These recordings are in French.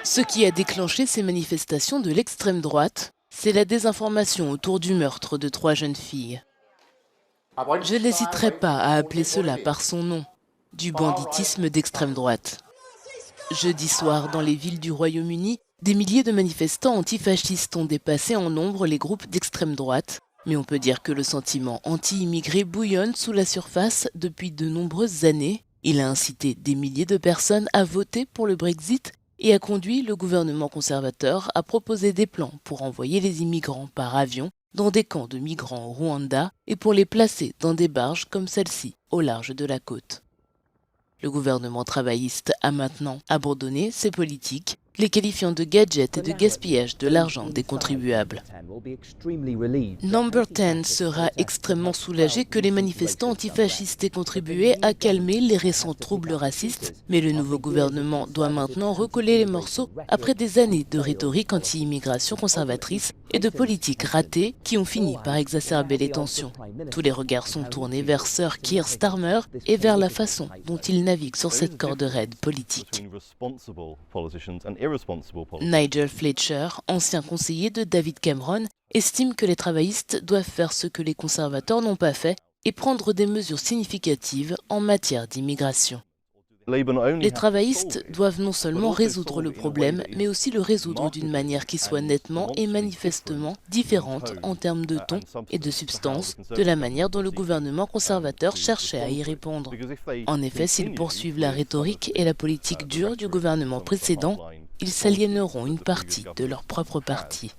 Ce qui a déclenché ces manifestations de l'extrême droite, c'est la désinformation autour du meurtre de 3 jeunes filles. Je n'hésiterai pas à appeler cela par son nom, du banditisme d'extrême droite. Jeudi soir, dans les villes du Royaume-Uni, des milliers de manifestants antifascistes ont dépassé en nombre les groupes d'extrême droite. Mais on peut dire que le sentiment anti-immigré bouillonne sous la surface depuis de nombreuses années. Il a incité des milliers de personnes à voter pour le Brexit et a conduit le gouvernement conservateur à proposer des plans pour envoyer les immigrants par avion dans des camps de migrants au Rwanda et pour les placer dans des barges comme celle-ci au large de la côte. Le gouvernement travailliste a maintenant abandonné ces politiques, les qualifiant de gadgets et de gaspillage de l'argent des contribuables. Number 10 sera extrêmement soulagé que les manifestants antifascistes aient contribué à calmer les récents troubles racistes, mais le nouveau gouvernement doit maintenant recoller les morceaux après des années de rhétorique anti-immigration conservatrice et de politiques ratées qui ont fini par exacerber les tensions. Tous les regards sont tournés vers Sir Keir Starmer et vers la façon dont il navigue sur cette corde raide politique. Nigel Fletcher, ancien conseiller de David Cameron, estime que les travaillistes doivent faire ce que les conservateurs n'ont pas fait et prendre des mesures significatives en matière d'immigration. Les travaillistes doivent non seulement résoudre le problème, mais aussi le résoudre d'une manière qui soit nettement et manifestement différente en termes de ton et de substance de la manière dont le gouvernement conservateur cherchait à y répondre. En effet, s'ils poursuivent la rhétorique et la politique dure du gouvernement précédent, ils s'aliéneront une partie de leur propre parti.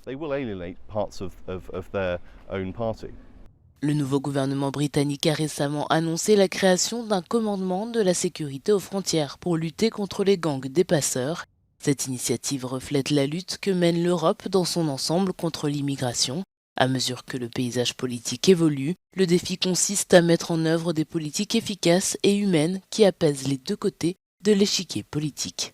Le nouveau gouvernement britannique a récemment annoncé la création d'un commandement de la sécurité aux frontières pour lutter contre les gangs des passeurs. Cette initiative reflète la lutte que mène l'Europe dans son ensemble contre l'immigration. À mesure que le paysage politique évolue, le défi consiste à mettre en œuvre des politiques efficaces et humaines qui apaisent les deux côtés de l'échiquier politique.